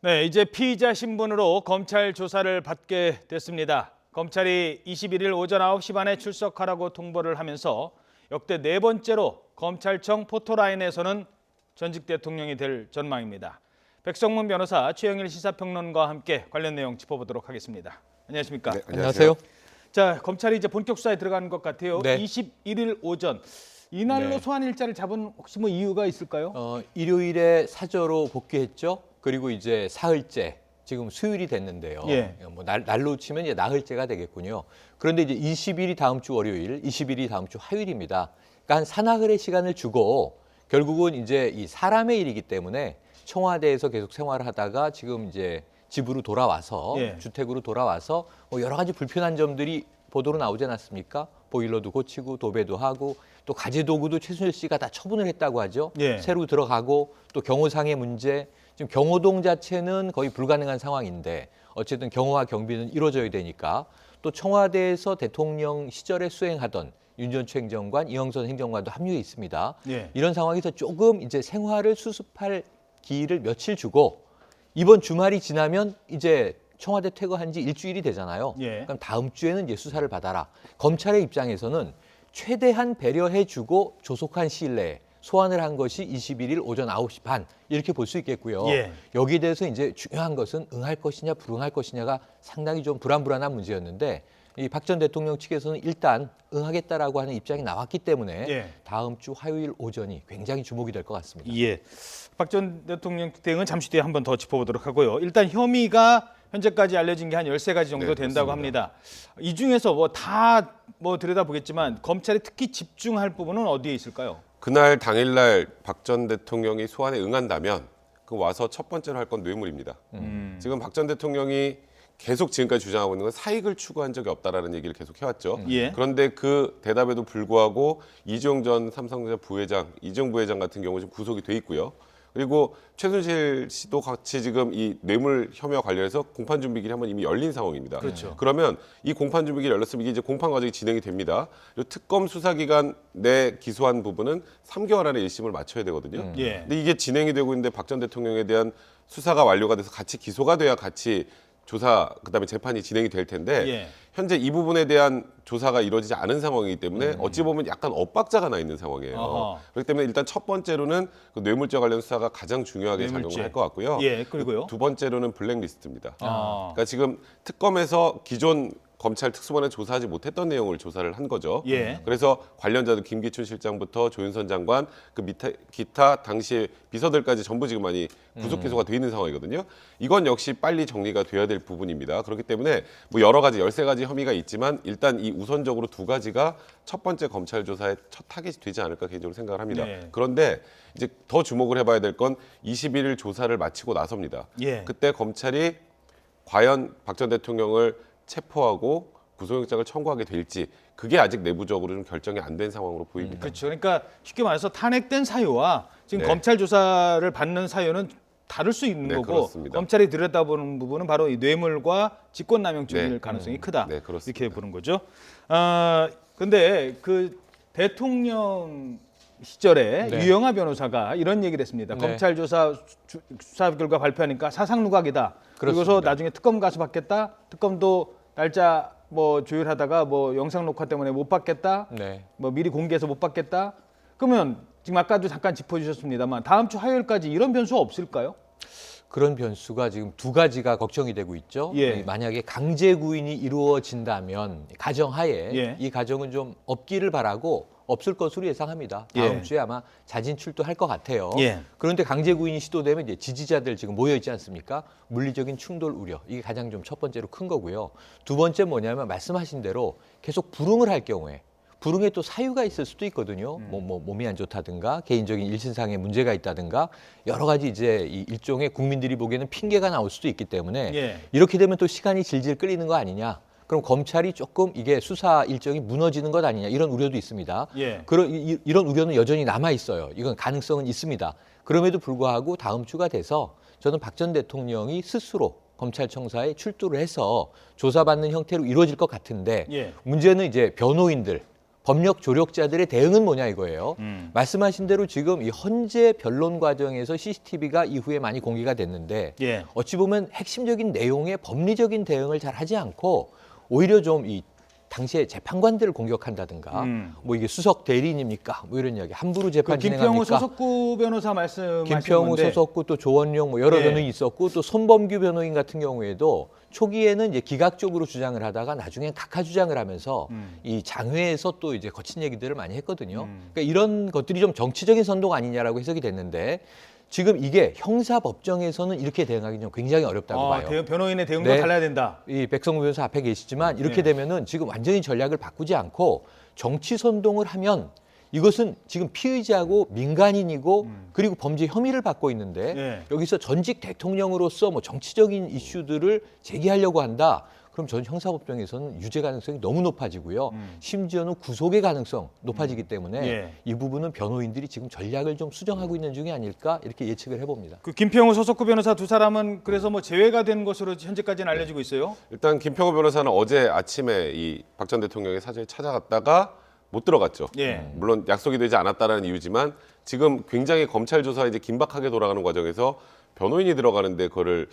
네, 이제 피의자 신분으로 검찰 조사를 받게 됐습니다. 검찰이 21일 오전 9시 반에 출석하라고 통보를 하면서 역대 네 번째로 검찰청 포토라인에서는 전직 대통령이 될 전망입니다. 백성문 변호사, 최영일 시사평론가와 함께 관련 내용 짚어보도록 하겠습니다. 안녕하십니까? 네, 안녕하세요. 자, 검찰이 이제 본격 수사에 들어가는 것 같아요. 네. 21일 오전. 이날로 네. 소환 일자를 잡은 혹시 뭐 이유가 있을까요? 일요일에 사저로 복귀했죠. 그리고 이제 사흘째, 지금 수요일이 됐는데요. 예. 뭐 날로 치면 이제 나흘째가 되겠군요. 그런데 이제 20일이 다음 주 월요일, 20일이 다음 주 화요일입니다. 그러니까 한 사나흘의 시간을 주고 결국은 이제 이 사람의 일이기 때문에 청와대에서 계속 생활을 하다가 지금 이제 집으로 돌아와서 예. 주택으로 돌아와서 뭐 여러 가지 불편한 점들이 보도로 나오지 않았습니까? 보일러도 고치고 도배도 하고 또 가재 도구도 최순실 씨가 다 처분을 했다고 하죠. 예. 새로 들어가고 또 경호상의 문제, 지금 경호동 자체는 거의 불가능한 상황인데 어쨌든 경호와 경비는 이루어져야 되니까 또 청와대에서 대통령 시절에 수행하던 윤전추 행정관, 이영선 행정관도 합류해 있습니다. 예. 이런 상황에서 조금 이제 생활을 수습할 기일을 며칠 주고 이번 주말이 지나면 이제 청와대 퇴거한 지 일주일이 되잖아요. 예. 그럼 다음 주에는 이제 수사를 받아라. 검찰의 입장에서는 최대한 배려해주고 조속한 시일 내에 소환을 한 것이 21일 오전 9시 반 이렇게 볼 수 있겠고요. 예. 여기에 대해서 이제 중요한 것은 응할 것이냐 불응할 것이냐가 상당히 좀 불안한 문제였는데 이 박 전 대통령 측에서는 일단 응하겠다라고 하는 입장이 나왔기 때문에 예. 다음 주 화요일 오전이 굉장히 주목이 될 것 같습니다. 예. 박 전 대통령 대응은 잠시 뒤에 한 번 더 짚어보도록 하고요. 일단 혐의가 현재까지 알려진 게 한 13가지 정도 네, 된다고 그렇습니다. 합니다. 이 중에서 뭐 다 들여다보겠지만 검찰이 특히 집중할 부분은 어디에 있을까요? 그날 당일날 박 전 대통령이 소환에 응한다면 그 와서 첫 번째로 할 건 뇌물입니다. 지금 박 전 대통령이 계속 지금까지 주장하고 있는 건 사익을 추구한 적이 없다라는 얘기를 계속 해왔죠. 예. 그런데 그 대답에도 불구하고 이재용 전 삼성전자 부회장, 이재용 부회장 같은 경우 지금 구속이 돼 있고요. 그리고 최순실 씨도 같이 지금 이 뇌물 혐의와 관련해서 공판 준비길이 한번 이미 열린 상황입니다. 그렇죠. 그러면 이 공판 준비길이 열렸으면 이게 이제 공판 과정이 진행이 됩니다. 그리고 특검 수사기관 내 기소한 부분은 3개월 안에 1심을 마쳐야 되거든요. 예. 근데 이게 진행이 되고 있는데 박 전 대통령에 대한 수사가 완료가 돼서 같이 기소가 돼야 같이 조사 그다음에 재판이 진행이 될 텐데 예. 현재 이 부분에 대한 조사가 이루어지지 않은 상황이기 때문에 어찌 보면 약간 엇박자가 나 있는 상황이에요. 어허. 그렇기 때문에 일단 첫 번째로는 그 뇌물죄 관련 수사가 가장 중요하게 뇌물죄. 작용을 할 것 같고요. 예, 그리고요? 두 번째로는 블랙리스트입니다. 아. 그러니까 지금 특검에서 기존 검찰 특수본에 조사하지 못했던 내용을 조사를 한 거죠. 예. 그래서 관련자들 김기춘 실장부터 조윤선 장관 그 밑에 기타 당시의 비서들까지 전부 지금 많이 구속 기소가 돼 있는 상황이거든요. 이건 역시 빨리 정리가 돼야 될 부분입니다. 그렇기 때문에 뭐 여러 가지 13가지 혐의가 있지만 일단 이 우선적으로 두 가지가 첫 번째 검찰 조사의 첫 타겟이 되지 않을까 개인적으로 생각을 합니다. 네. 그런데 이제 더 주목을 해봐야 될 건 21일 조사를 마치고 나섭니다. 예. 그때 검찰이 과연 박 전 대통령을 체포하고 구속영장을 청구하게 될지 그게 아직 내부적으로 좀 결정이 안 된 상황으로 보입니다. 그렇죠. 그러니까 쉽게 말해서 탄핵된 사유와 지금 네. 검찰 조사를 받는 사유는 다를 수 있는 네, 거고 그렇습니다. 검찰이 들여다보는 부분은 바로 이 뇌물과 직권남용죄일 네. 가능성이 크다. 네, 그렇습니다. 이렇게 보는 거죠. 근데 그 대통령 시절에 네. 유영하 변호사가 이런 얘기를 했습니다. 네. 검찰 조사 수사 결과 발표하니까 사상누각이다. 그리고서 그렇습니다. 나중에 특검 가서 받겠다. 특검도 날짜 뭐 조율하다가 뭐 영상 녹화 때문에 못 받겠다. 네. 뭐 미리 공개해서 못 받겠다. 그러면 지금 아까도 잠깐 짚어주셨습니다만 다음 주 화요일까지 이런 변수가 없을까요? 그런 변수가 지금 두 가지가 걱정이 되고 있죠. 예. 만약에 강제 구인이 이루어진다면 가정하에 예. 이 가정은 좀 없기를 바라고 없을 것으로 예상합니다. 다음 예. 주에 아마 자진 출두할 것 같아요. 예. 그런데 강제 구인이 시도되면 이제 지지자들 지금 모여 있지 않습니까? 물리적인 충돌 우려 이게 가장 좀 첫 번째로 큰 거고요. 두 번째 뭐냐면 말씀하신 대로 계속 불응을 할 경우에 불응에 또 사유가 있을 수도 있거든요. 뭐 몸이 안 좋다든가 개인적인 일신상의 문제가 있다든가 여러 가지 이제 이 일종의 국민들이 보기에는 핑계가 나올 수도 있기 때문에 예. 이렇게 되면 또 시간이 질질 끌리는 거 아니냐. 그럼 검찰이 조금 이게 수사 일정이 무너지는 것 아니냐 이런 우려도 있습니다. 예. 이런 우려는 여전히 남아 있어요. 이건 가능성은 있습니다. 그럼에도 불구하고 다음 주가 돼서 저는 박 전 대통령이 스스로 검찰청사에 출두를 해서 조사받는 형태로 이루어질 것 같은데 예. 문제는 이제 변호인들 법력 조력자들의 대응은 뭐냐 이거예요. 말씀하신 대로 지금 이 헌재 변론 과정에서 CCTV가 이후에 많이 공개가 됐는데 예. 어찌 보면 핵심적인 내용의 법리적인 대응을 잘 하지 않고 오히려 좀 이 당시에 재판관들을 공격한다든가 뭐 이게 수석 대리인입니까? 뭐 이런 이야기 함부로 재판 김평우 진행합니까? 소속구 변호사 말씀하신 김평우 건데 소속구 또 조원룡 뭐 여러 예. 변호인이 있었고 또 손범규 변호인 같은 경우에도 초기에는 이제 기각적으로 주장을 하다가 나중엔 각하 주장을 하면서 이 장외에서 또 이제 거친 얘기들을 많이 했거든요. 그러니까 이런 것들이 좀 정치적인 선동 아니냐라고 해석이 됐는데 지금 이게 형사법정에서는 이렇게 대응하기 좀 굉장히 어렵다고 봐요. 변호인의 대응도 네. 달라야 된다. 이 백성무 변호사 앞에 계시지만 이렇게 네. 되면은 지금 완전히 전략을 바꾸지 않고 정치 선동을 하면 이것은 지금 피의자고 민간인이고 그리고 범죄 혐의를 받고 있는데 네. 여기서 전직 대통령으로서 뭐 정치적인 이슈들을 제기하려고 한다. 그럼 전 형사법정에서는 유죄 가능성이 너무 높아지고요. 심지어는 구속의 가능성 높아지기 때문에 예. 이 부분은 변호인들이 지금 전략을 좀 수정하고 있는 중이 아닐까 이렇게 예측을 해봅니다. 그 김평우 소속구 변호사 두 사람은 그래서 뭐 제외가 된 것으로 현재까지는 알려지고 있어요. 일단 김평우 변호사는 어제 아침에 이 박 전 대통령의 사저에 찾아갔다가 못 들어갔죠. 예. 물론 약속이 되지 않았다라는 이유지만 지금 굉장히 검찰 조사 이제 긴박하게 돌아가는 과정에서 변호인이 들어가는데 그거를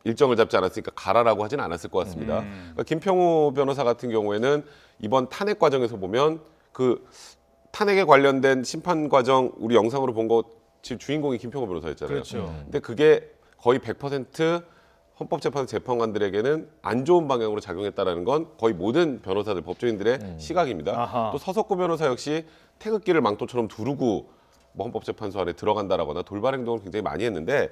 일정을 잡지 않았으니까 가라라고 하지는 않았을 것 같습니다. 그러니까 김평우 변호사 같은 경우에는 이번 탄핵 과정에서 보면 그 탄핵에 관련된 심판 과정 우리 영상으로 본 것 주인공이 김평우 변호사였잖아요. 그렇죠. 근데 그게 거의 100% 헌법재판소 재판관들에게는 안 좋은 방향으로 작용했다라는 건 거의 모든 변호사들, 법조인들의 시각입니다. 아하. 또 서석구 변호사 역시 태극기를 망토처럼 두르고 뭐 헌법재판소 안에 들어간다라거나 돌발 행동을 굉장히 많이 했는데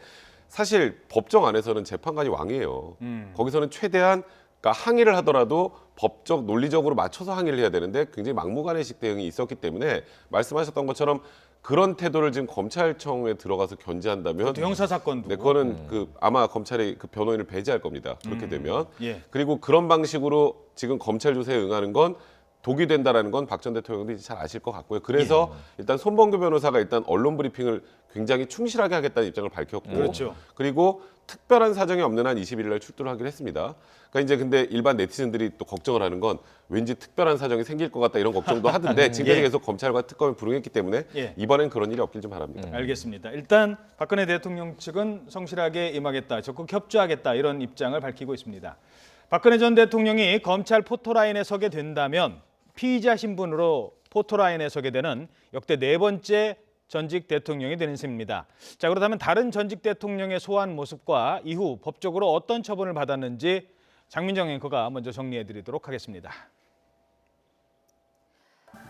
사실 법정 안에서는 재판관이 왕이에요. 거기서는 최대한 그러니까 항의를 하더라도 법적 논리적으로 맞춰서 항의를 해야 되는데 굉장히 막무가내식 대응이 있었기 때문에 말씀하셨던 것처럼 그런 태도를 지금 검찰청에 들어가서 견제한다면 또 형사 사건도. 네, 그거는 그 아마 검찰이 그 변호인을 배제할 겁니다. 그렇게 되면. 예. 그리고 그런 방식으로 지금 검찰 조사에 응하는 건 독이 된다라는 건 박 전 대통령도 이제 잘 아실 것 같고요. 그래서 일단 손범규 변호사가 일단 언론 브리핑을 굉장히 충실하게 하겠다는 입장을 밝혔고, 그렇죠. 그리고 특별한 사정이 없는 한 21일 날 출두를 하기로 했습니다. 그러니까 이제 근데 일반 네티즌들이 또 걱정을 하는 건 왠지 특별한 사정이 생길 것 같다 이런 걱정도 하던데 지금까지 예. 계속 검찰과 특검이 불응했기 때문에 예. 이번엔 그런 일이 없길 좀 바랍니다. 알겠습니다. 일단 박근혜 대통령 측은 성실하게 임하겠다, 적극 협조하겠다 이런 입장을 밝히고 있습니다. 박근혜 전 대통령이 검찰 포토라인에 서게 된다면 피의자 신분으로 포토라인에 서게 되는 역대 네 번째 전직 대통령이 되는 셈입니다. 자, 그렇다면 다른 전직 대통령의 소환 모습과 이후 법적으로 어떤 처분을 받았는지 장민정 앵커가 먼저 정리해드리도록 하겠습니다.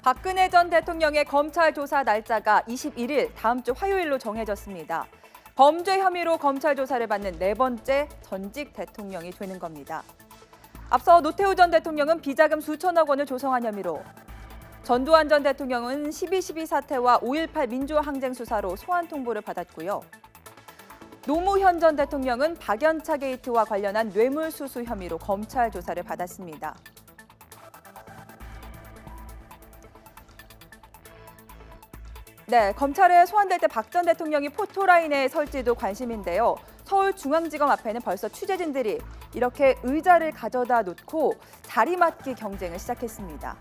박근혜 전 대통령의 검찰 조사 날짜가 21일 다음 주 화요일로 정해졌습니다. 범죄 혐의로 검찰 조사를 받는 네 번째 전직 대통령이 되는 겁니다. 앞서 노태우 전 대통령은 비자금 수천억 원을 조성한 혐의로, 전두환 전 대통령은 12.12 사태와 5.18 민주화 항쟁 수사로 소환 통보를 받았고요. 노무현 전 대통령은 박연차 게이트와 관련한 뇌물수수 혐의로 검찰 조사를 받았습니다. 네, 검찰에 소환될 때 박 전 대통령이 포토라인에 설지도 관심인데요. 서울중앙지검 앞에는 벌써 취재진들이 이렇게 의자를 가져다 놓고 자리맡기 경쟁을 시작했습니다.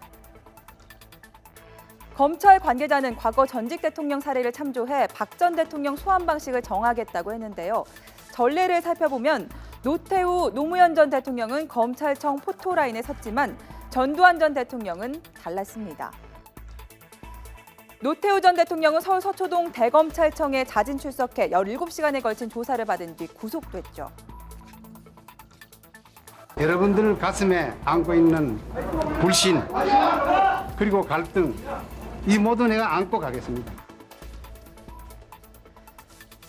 검찰 관계자는 과거 전직 대통령 사례를 참조해 박 전 대통령 소환 방식을 정하겠다고 했는데요. 전례를 살펴보면 노태우, 노무현 전 대통령은 검찰청 포토라인에 섰지만 전두환 전 대통령은 달랐습니다. 노태우 전 대통령은 서울 서초동 대검찰청에 자진 출석해 17시간에 걸친 조사를 받은 뒤 구속됐죠. 여러분들 가슴에 안고 있는 불신 그리고 갈등 이 모두 내가 안고 가겠습니다.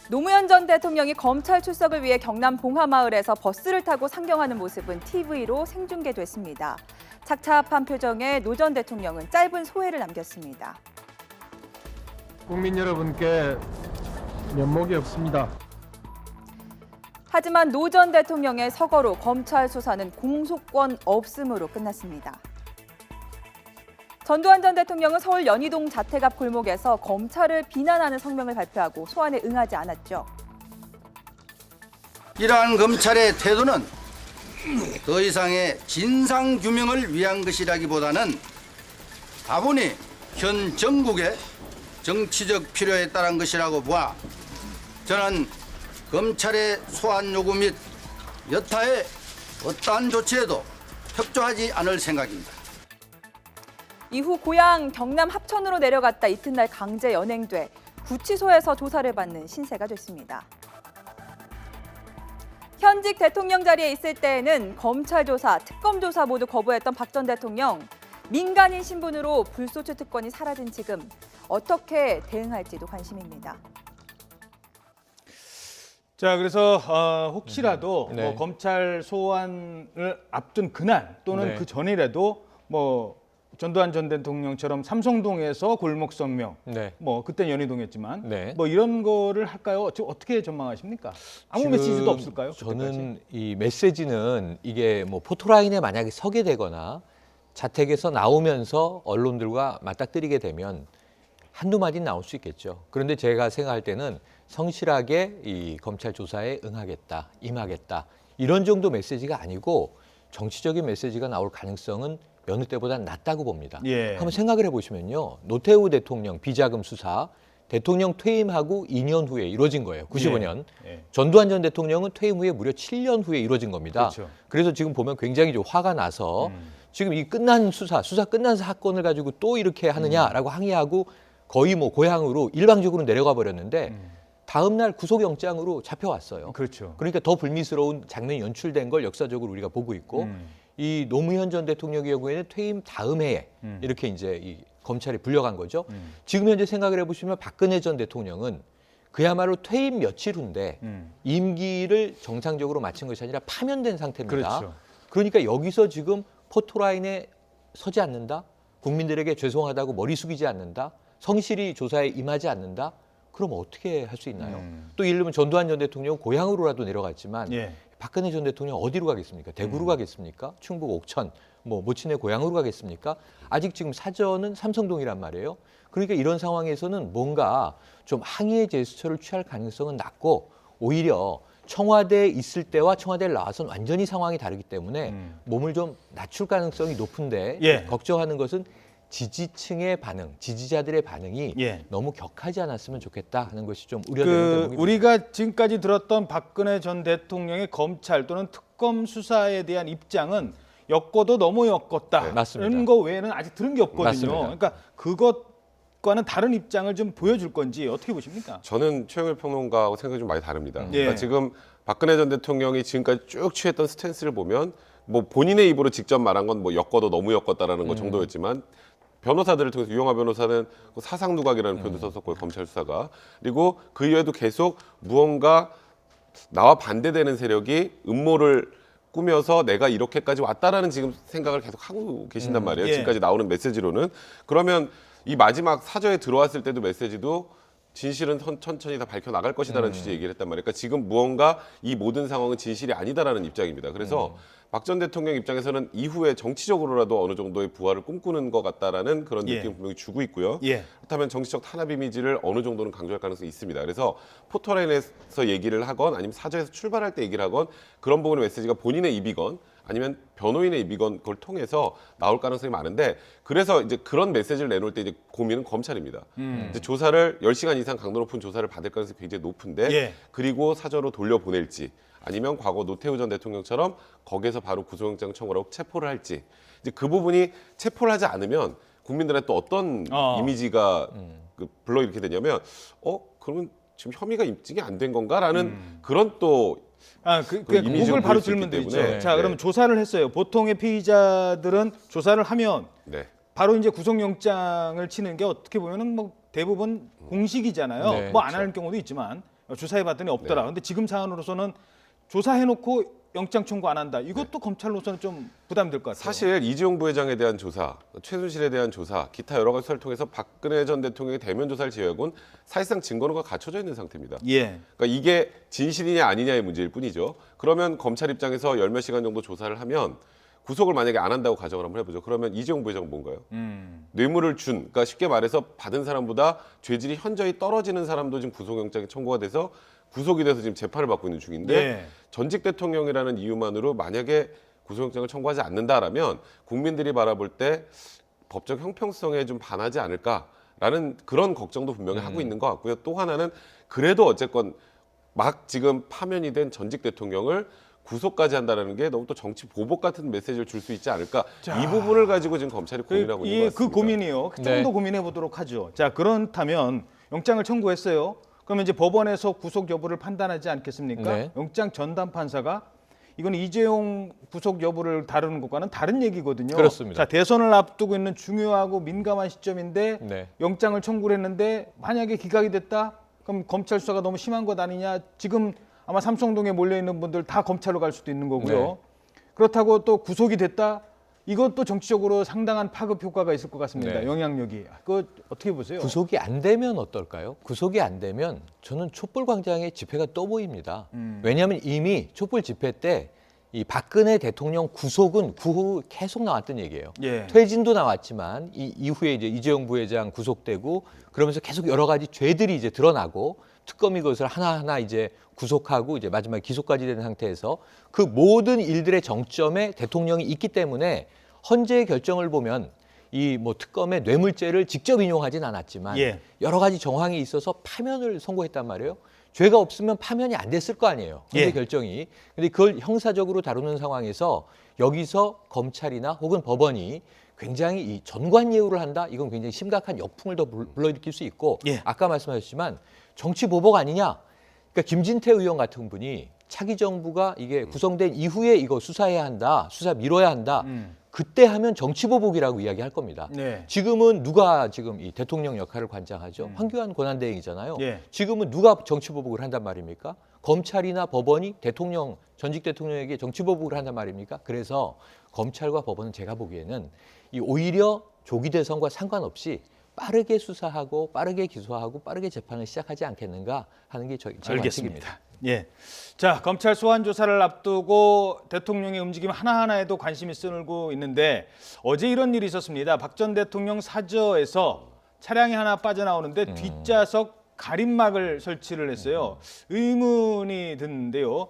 노무현 전 대통령이 검찰 출석을 위해 경남 봉하마을에서 버스를 타고 상경하는 모습은 TV로 생중계됐습니다. 착잡한 표정에 노 전 대통령은 짧은 소회를 남겼습니다. 국민 여러분께 면목이 없습니다. 하지만 노 전 대통령의 서거로 검찰 수사는 공소권 없음으로 끝났습니다. 전두환 전 대통령은 서울 연희동 자택 앞 골목에서 검찰을 비난하는 성명을 발표하고 소환에 응하지 않았죠. 이러한 검찰의 태도는 더 이상의 진상규명을 위한 것이라기보다는 다분히 현 정국의 정치적 필요에 따른 것이라고 보아 저는 검찰의 소환 요구 및 여타의 어떠한 조치에도 협조하지 않을 생각입니다. 이후 고향 경남 합천으로 내려갔다 이튿날 강제 연행돼 구치소에서 조사를 받는 신세가 됐습니다. 현직 대통령 자리에 있을 때에는 검찰 조사, 특검 조사 모두 거부했던 박 전 대통령. 민간인 신분으로 불소추 특권이 사라진 지금 어떻게 대응할지도 관심입니다. 자, 그래서 혹시라도 네. 뭐 검찰 소환을 앞둔 그날 또는 네. 그 전이라도 뭐 전두환 전 대통령처럼 삼성동에서 골목 성명, 네. 뭐 그때 연희동이었지만 네. 뭐 이런 거를 할까요? 지금 어떻게 전망하십니까? 아무 지금 메시지도 없을까요? 저는 이 메시지는 이게 뭐 포토라인에 만약에 서게 되거나 자택에서 나오면서 언론들과 맞닥뜨리게 되면 한두 마디 나올 수 있겠죠. 그런데 제가 생각할 때는 성실하게 이 검찰 조사에 응하겠다, 임하겠다 이런 정도 메시지가 아니고 정치적인 메시지가 나올 가능성은 여느 때보다 낮다고 봅니다. 예. 한번 생각을 해보시면요. 노태우 대통령 비자금 수사 대통령 퇴임하고 2년 후에 이루어진 거예요. 95년. 예. 전두환 전 대통령은 퇴임 후에 무려 7년 후에 이루어진 겁니다. 그렇죠. 그래서 지금 보면 굉장히 좀 화가 나서 지금 이 끝난 수사 끝난 사건을 가지고 또 이렇게 하느냐라고 항의하고 거의 뭐 고향으로 일방적으로 내려가 버렸는데 다음 날 구속영장으로 잡혀왔어요. 그렇죠. 그러니까 더 불미스러운 장면이 연출된 걸 역사적으로 우리가 보고 있고 이 노무현 전 대통령의 경우에는 퇴임 다음 해에 이렇게 이제 이 검찰이 불려간 거죠. 지금 현재 생각을 해보시면 박근혜 전 대통령은 그야말로 퇴임 며칠 후인데 임기를 정상적으로 마친 것이 아니라 파면된 상태입니다. 그렇죠. 그러니까 여기서 지금 포토라인에 서지 않는다? 국민들에게 죄송하다고 머리 숙이지 않는다? 성실히 조사에 임하지 않는다? 그럼 어떻게 할 수 있나요? 또 예를 들면 전두환 전 대통령 고향으로라도 내려갔지만 예. 박근혜 전 대통령 어디로 가겠습니까? 대구로 가겠습니까? 충북 옥천, 뭐 모친의 고향으로 가겠습니까? 아직 지금 사전은 삼성동이란 말이에요. 그러니까 이런 상황에서는 뭔가 좀 항의의 제스처를 취할 가능성은 낮고 오히려 청와대에 있을 때와 청와대를 나와서는 완전히 상황이 다르기 때문에 몸을 좀 낮출 가능성이 높은데 예. 걱정하는 것은 지지층의 반응, 지지자들의 반응이 예. 너무 격하지 않았으면 좋겠다 하는 것이 좀 우려되는 그 대목입니다. 우리가 지금까지 들었던 박근혜 전 대통령의 검찰 또는 특검 수사에 대한 입장은 엮어도 너무 엮었다. 네, 맞습니다. 이런 거 외에는 아직 들은 게 없거든요. 맞습니다. 그러니까 그것과는 다른 입장을 좀 보여줄 건지 어떻게 보십니까? 저는 최영일 평론가하고 생각이 좀 많이 다릅니다. 예. 그러니까 지금 박근혜 전 대통령이 지금까지 쭉 취했던 스탠스를 보면 뭐 본인의 입으로 직접 말한 건 뭐 엮어도 너무 엮었다라는 것 정도였지만 변호사들을 통해서 유영하 변호사는 사상 누각이라는 표현도 썼었고요. 검찰 수사가. 그리고 그 이후에도 계속 무언가 나와 반대되는 세력이 음모를 꾸며서 내가 이렇게까지 왔다라는 지금 생각을 계속 하고 계신단 말이에요. 예. 지금까지 나오는 메시지로는. 그러면 이 마지막 사저에 들어왔을 때도 메시지도 진실은 천천히 다 밝혀 나갈 것이다라는 취지의 얘기를 했단 말이에요. 그러니까 지금 무언가 이 모든 상황은 진실이 아니다라는 입장입니다. 그래서 박 전 대통령 입장에서는 이후에 정치적으로라도 어느 정도의 부활을 꿈꾸는 것 같다라는 그런 예. 느낌을 분명히 주고 있고요. 예. 그렇다면 정치적 탄압 이미지를 어느 정도는 강조할 가능성이 있습니다. 그래서 포털라인에서 얘기를 하건 아니면 사저에서 출발할 때 얘기를 하건 그런 부분의 메시지가 본인의 입이건 아니면 변호인의 입이건 그걸 통해서 나올 가능성이 많은데 그래서 이제 그런 메시지를 내놓을 때 이제 고민은 검찰입니다. 이제 조사를 10시간 이상 강도 높은 조사를 받을 가능성이 굉장히 높은데 예. 그리고 사저로 돌려보낼지 아니면 과거 노태우 전 대통령처럼 거기에서 바로 구속영장 청구를 하고 체포를 할지 이제 그 부분이 체포를 하지 않으면 국민들한테 또 어떤 이미지가 그 불러일으키게 되냐면 그러면 지금 혐의가 입증이 안 된 건가라는 그런 또 그 이미지로 그걸 바로 보일 수 있기 질문 드리죠. 때문에. 자, 네. 그러면 조사를 했어요. 보통의 피의자들은 조사를 하면 네. 바로 이제 구속영장을 치는 게 어떻게 보면은 뭐 대부분 공식이잖아요. 네, 뭐 안 하는 경우도 있지만 조사해 봤더니 없더라. 근데 지금 사안으로서는 조사해놓고 영장 청구 안 한다. 이것도 검찰로서는 좀 부담될 것 같아요. 사실 이재용 부회장에 대한 조사, 최순실에 대한 조사, 기타 여러 가지 수사를 통해서 박근혜 전 대통령의 대면 조사를 제외하고는 사실상 증거가 갖춰져 있는 상태입니다. 예. 그러니까 이게 진실이냐 아니냐의 문제일 뿐이죠. 그러면 검찰 입장에서 열 몇 시간 정도 조사를 하면 구속을 만약에 안 한다고 가정을 한번 해보죠. 그러면 이재용 부회장은 뭔가요? 뇌물을 준, 그러니까 쉽게 말해서 받은 사람보다 죄질이 현저히 떨어지는 사람도 지금 구속영장이 청구가 돼서 구속이 돼서 지금 재판을 받고 있는 중인데 예. 전직 대통령이라는 이유만으로 만약에 구속영장을 청구하지 않는다라면 국민들이 바라볼 때 법적 형평성에 좀 반하지 않을까라는 그런 걱정도 분명히 하고 있는 것 같고요. 또 하나는 그래도 어쨌건 막 지금 파면이 된 전직 대통령을 구속까지 한다는 게 너무 또 정치 보복 같은 메시지를 줄 수 있지 않을까. 이 부분을 가지고 지금 검찰이 고민하고 있는 것 같습니다. 그 고민이요. 좀 네. 더 고민해 보도록 하죠. 자, 그렇다면 영장을 청구했어요. 그러면 이제 법원에서 구속 여부를 판단하지 않겠습니까? 네. 영장 전담 판사가 이건 이재용 구속 여부를 다루는 것과는 다른 얘기거든요. 그렇습니다. 자, 대선을 앞두고 있는 중요하고 민감한 시점인데 네. 영장을 청구를 했는데 만약에 기각이 됐다? 그럼 검찰 수사가 너무 심한 것 아니냐? 지금 아마 삼성동에 몰려 있는 분들 다 검찰로 갈 수도 있는 거고요. 네. 그렇다고 또 구속이 됐다? 이것도 정치적으로 상당한 파급 효과가 있을 것 같습니다. 네. 영향력이. 그거 어떻게 보세요? 구속이 안 되면 어떨까요? 구속이 안 되면 저는 촛불광장의 집회가 또 보입니다. 왜냐하면 이미 촛불 집회 때 이 박근혜 대통령 구속은 그 후 계속 나왔던 얘기예요. 예. 퇴진도 나왔지만 이후에 이제 이재용 부회장 구속되고 그러면서 계속 여러 가지 죄들이 이제 드러나고 특검이 그것을 하나하나 이제 구속하고 이제 마지막에 기소까지 된 상태에서 그 모든 일들의 정점에 대통령이 있기 때문에 헌재의 결정을 보면 이 뭐 특검의 뇌물죄를 직접 인용하진 않았지만 예. 여러 가지 정황이 있어서 파면을 선고했단 말이에요. 죄가 없으면 파면이 안 됐을 거 아니에요. 헌재 예. 결정이. 근데 그걸 형사적으로 다루는 상황에서 여기서 검찰이나 혹은 법원이 굉장히 이 전관예우를 한다. 이건 굉장히 심각한 역풍을 더 불러일으킬 수 있고 예. 아까 말씀하셨지만 정치 보복 아니냐. 그러니까 김진태 의원 같은 분이 차기 정부가 이게 구성된 이후에 이거 수사해야 한다. 수사 미뤄야 한다. 그때 하면 정치 보복이라고 이야기할 겁니다. 네. 지금은 누가 지금 이 대통령 역할을 관장하죠? 황교안 권한대행이잖아요. 예. 지금은 누가 정치 보복을 한단 말입니까? 검찰이나 법원이 대통령 전직 대통령에게 정치 보복을 한단 말입니까? 그래서 검찰과 법원은 제가 보기에는 이 오히려 조기 대선과 상관없이 빠르게 수사하고 빠르게 기소하고 빠르게 재판을 시작하지 않겠는가 하는 게 제 관측입니다. 알겠습니다. 예. 자, 검찰 소환 조사를 앞두고 대통령의 움직임 하나하나에도 관심이 쏠고 있는데 어제 이런 일이 있었습니다. 박 전 대통령 사저에서 차량이 하나 빠져나오는데 뒷좌석 가림막을 설치를 했어요. 의문이 드는데요.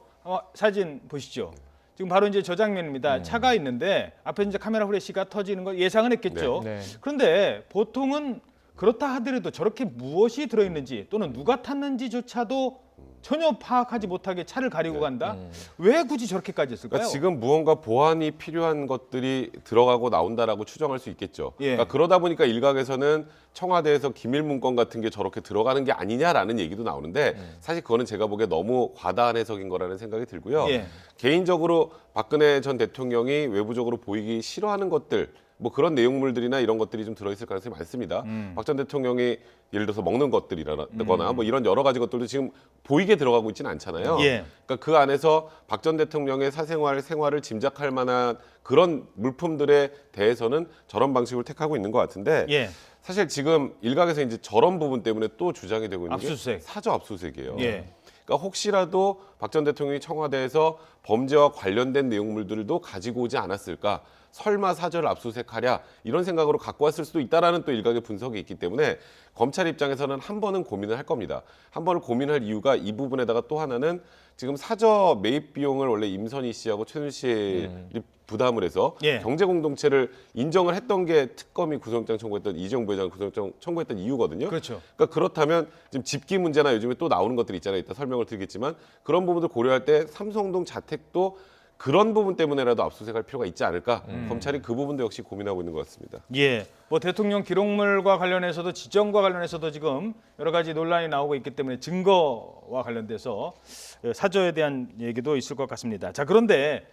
사진 보시죠. 지금 바로 이제 저 장면입니다. 차가 있는데 앞에 이제 카메라 후레쉬가 터지는 거 예상은 했겠죠. 네. 네. 그런데 보통은 그렇다 하더라도 저렇게 무엇이 들어있는지 또는 누가 탔는지조차도 전혀 파악하지 못하게 차를 가리고 간다? 왜 굳이 저렇게까지 했을까요? 그러니까 지금 무언가 보완이 필요한 것들이 들어가고 나온다라고 추정할 수 있겠죠. 예. 그러니까 그러다 보니까 일각에서는 청와대에서 기밀 문건 같은 게 저렇게 들어가는 게 아니냐라는 얘기도 나오는데 사실 그거는 제가 보기에 너무 과다한 해석인 거라는 생각이 들고요. 예. 개인적으로 박근혜 전 대통령이 외부적으로 보이기 싫어하는 것들 뭐 그런 내용물들이나 이런 것들이 좀 들어있을 가능성이 많습니다. 박 전 대통령이 예를 들어서 먹는 것들이라거나 뭐 이런 여러 가지 것들도 지금 보이게 들어가고 있지는 않잖아요. 예. 그러니까 그 안에서 박 전 대통령의 생활을 짐작할 만한 그런 물품들에 대해서는 저런 방식을 택하고 있는 것 같은데 예. 사실 지금 일각에서 이제 저런 부분 때문에 또 주장이 되고 있는 압수수색. 게 사저 압수수색이에요. 예. 그러니까 혹시라도 박 전 대통령이 청와대에서 범죄와 관련된 내용물들도 가지고 오지 않았을까? 설마 사저를 압수수색하랴 이런 생각으로 갖고 왔을 수도 있다라는 또 일각의 분석이 있기 때문에 검찰 입장에서는 한 번은 고민을 할 겁니다. 한 번을 고민할 이유가 이 부분에다가 또 하나는 지금 사저 매입 비용을 원래 임선희 씨하고 최순실이 부담을 해서 예. 경제 공동체를 인정을 했던 게 특검이 구속영장 청구했던 이재용 부회장 구속영장 청구했던 이유거든요. 그렇죠. 그러니까 그렇다면 지금 집기 문제나 요즘에 또 나오는 것들이 있잖아요. 이따 설명을 드리겠지만 그런 부분들 고려할 때 삼성동 자택도 그런 부분 때문에라도 압수수색할 필요가 있지 않을까? 검찰이 그 부분도 역시 고민하고 있는 것 같습니다. 예, 뭐 대통령 기록물과 관련해서도 지정과 관련해서도 지금 여러 가지 논란이 나오고 있기 때문에 증거와 관련돼서 사저에 대한 얘기도 있을 것 같습니다. 자, 그런데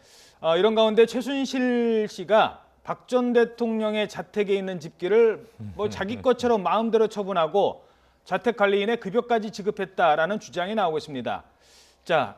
이런 가운데 최순실 씨가 박 전 대통령의 자택에 있는 집기를 뭐 자기 것처럼 마음대로 처분하고 자택 관리인의 급여까지 지급했다라는 주장이 나오고 있습니다. 자,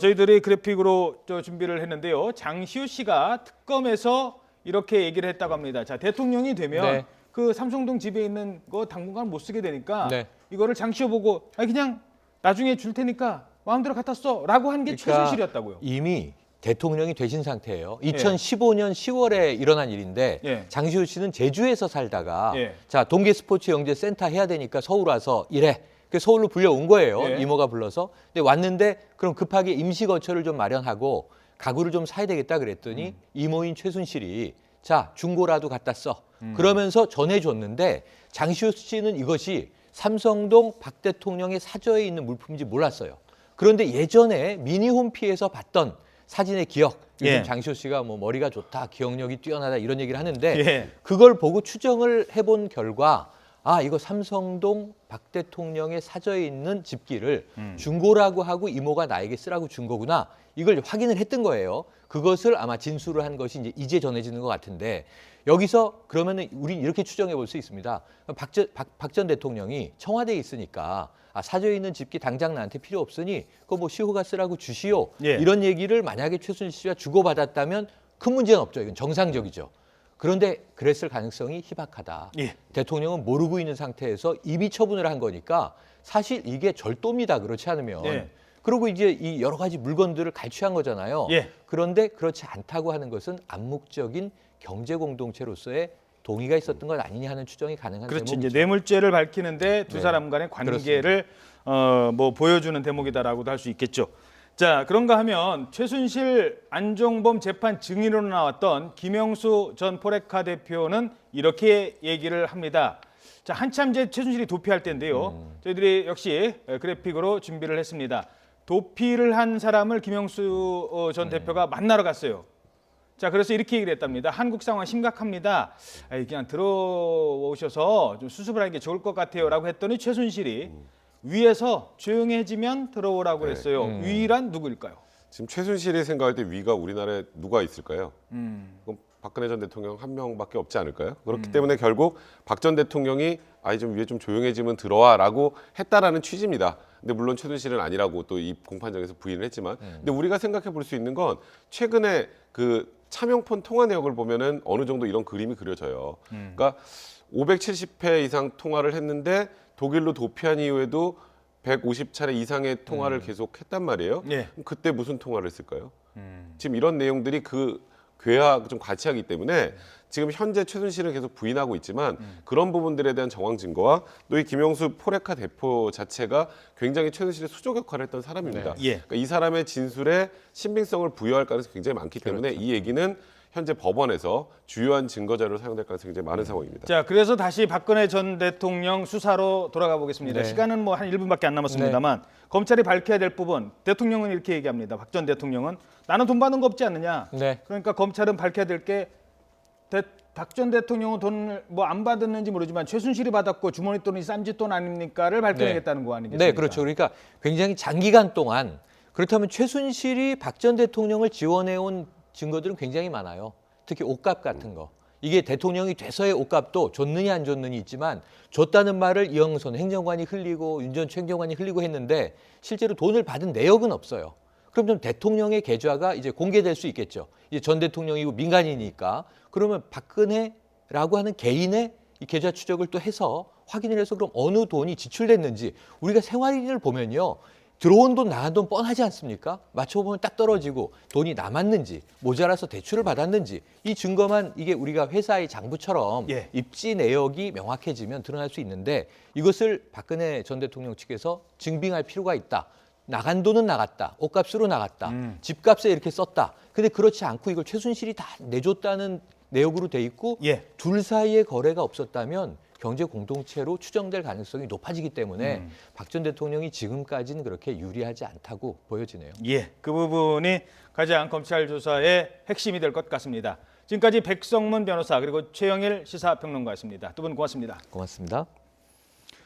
저희들이 그래픽으로 준비를 했는데요. 장시호 씨가 특검에서 이렇게 얘기를 했다고 합니다. 자, 대통령이 되면 네. 그 삼성동 집에 있는 거 당분간 못 쓰게 되니까 네. 이거를 장시호 보고 그냥 나중에 줄 테니까 마음대로 갖다 써라고 한 게 최순실이었다고요. 이미 대통령이 되신 상태예요. 2015년 10월에 일어난 일인데 예. 장시호 씨는 제주에서 살다가 예. 자 동계 스포츠 영재 센터 해야 되니까 서울 와서 일해. 그래서 서울로 불려온 거예요. 예. 이모가 불러서. 근데 왔는데 그럼 급하게 임시 거처를 좀 마련하고 가구를 좀 사야 되겠다 그랬더니 이모인 최순실이 자 중고라도 갖다 써. 그러면서 전해줬는데 장시호 씨는 이것이 삼성동 박 대통령의 사저에 있는 물품인지 몰랐어요. 그런데 예전에 미니홈피에서 봤던 사진의 기억, 요즘 예. 장시호 씨가 뭐 머리가 좋다, 기억력이 뛰어나다 이런 얘기를 하는데 예. 그걸 보고 추정을 해본 결과 이거 삼성동 박 대통령의 사저에 있는 집기를 중고라고 하고 이모가 나에게 쓰라고 준 거구나. 이걸 확인을 했던 거예요. 그것을 아마 진술을 한 것이 이제 전해지는 것 같은데 여기서 그러면은 우린 이렇게 추정해 볼 수 있습니다. 박 전 대통령이 청와대에 있으니까 사저에 있는 집기 당장 나한테 필요 없으니 그거 뭐 시호가 쓰라고 주시오. 예. 이런 얘기를 만약에 최순실 씨가 주고받았다면 큰 문제는 없죠. 이건 정상적이죠. 그런데 그랬을 가능성이 희박하다. 예. 대통령은 모르고 있는 상태에서 임의 처분을 한 거니까 사실 이게 절도입니다. 그렇지 않으면. 예. 그리고 이제 이 여러 가지 물건들을 갈취한 거잖아요. 예. 그런데 그렇지 않다고 하는 것은 암묵적인 경제 공동체로서의 동의가 있었던 것 아니냐 하는 추정이 가능한 그렇지. 대목이죠. 이제 뇌물죄를 밝히는데 두 네. 사람 간의 관계를 뭐 보여주는 대목이다라고도 할 수 있겠죠. 자, 그런가 하면 최순실 안종범 재판 증인으로 나왔던 김영수 전 포레카 대표는 이렇게 얘기를 합니다. 자, 한참 이제 최순실이 도피할 때인데요. 저희들이 역시 그래픽으로 준비를 했습니다. 도피를 한 사람을 김영수 전 대표가 만나러 갔어요. 자, 그래서 이렇게 얘기를 했답니다. 한국 상황 심각합니다. 그냥 들어오셔서 좀 수습을 하는 게 좋을 것 같아요라고 했더니 최순실이 위에서 조용해지면 들어오라고 했어요. 위란 누구일까요? 지금 최순실이 생각할 때 위가 우리나라에 누가 있을까요? 그럼 박근혜 전 대통령 한 명밖에 없지 않을까요? 그렇기 때문에 결국 박 전 대통령이 좀 위에 좀 조용해지면 들어와라고 했다라는 취지입니다. 근데 물론 최순실은 아니라고 또 이 공판장에서 부인을 했지만, 근데 우리가 생각해 볼 수 있는 건 최근에 그 차명폰 통화 내역을 보면은 어느 정도 이런 그림이 그려져요. 그러니까 570회 이상 통화를 했는데 독일로 도피한 이후에도 150차례 이상의 통화를 계속 했단 말이에요. 예. 그럼 그때 무슨 통화를 했을까요? 지금 이런 내용들이 그 괴하 좀 같이 하기 때문에 지금 현재 최순실은 계속 부인하고 있지만 그런 부분들에 대한 정황 증거와 또 이 김영수 포레카 대표 자체가 굉장히 최순실의 수족 역할을 했던 사람입니다. 네. 예. 그러니까 이 사람의 진술에 신빙성을 부여할 가능성이 굉장히 많기 때문에 이 얘기는 현재 법원에서 주요한 증거 자료로 사용될 가능성이 굉장히 많은 상황입니다. 자, 그래서 다시 박근혜 전 대통령 수사로 돌아가 보겠습니다. 네. 시간은 뭐 한 1분밖에 안 남았습니다만 검찰이 밝혀야 될 부분, 대통령은 이렇게 얘기합니다. 박 전 대통령은 나는 돈 받는 거 없지 않느냐. 네. 그러니까 검찰은 밝혀야 될 게 박 전 대통령은 돈을 뭐 안 받았는지 모르지만 최순실이 받았고 주머니 돈이 쌈짓돈 아닙니까를 밝혀내겠다는 거 아니겠습니까? 네, 그렇죠. 그러니까 굉장히 장기간 동안 그렇다면 최순실이 박 전 대통령을 지원해온 증거들은 굉장히 많아요. 특히 옷값 같은 거. 이게 대통령이 돼서의 옷값도 줬느냐 안 줬느냐 있지만 줬다는 말을 이영선 행정관이 흘리고 윤 전 행정관이 흘리고 했는데 실제로 돈을 받은 내역은 없어요. 그럼 좀 대통령의 계좌가 이제 공개될 수 있겠죠. 이제 전 대통령이고 민간인이니까. 그러면 박근혜라고 하는 개인의 이 계좌 추적을 또 해서 확인을 해서 그럼 어느 돈이 지출됐는지 우리가 생활인을 보면요. 들어온 돈 나간 돈 뻔하지 않습니까? 맞춰보면 딱 떨어지고 돈이 남았는지 모자라서 대출을 받았는지 이 증거만 이게 우리가 회사의 장부처럼 예. 입지 내역이 명확해지면 드러날 수 있는데 이것을 박근혜 전 대통령 측에서 증빙할 필요가 있다. 나간 돈은 나갔다. 옷값으로 나갔다. 집값에 이렇게 썼다. 근데 그렇지 않고 이걸 최순실이 다 내줬다는 내역으로 돼 있고 예. 둘 사이에 거래가 없었다면 경제 공동체로 추정될 가능성이 높아지기 때문에 박 전 대통령이 지금까지는 그렇게 유리하지 않다고 보여지네요. 예, 그 부분이 가장 검찰 조사의 핵심이 될 것 같습니다. 지금까지 백성문 변호사 그리고 최영일 시사평론가였습니다. 두 분 고맙습니다. 고맙습니다.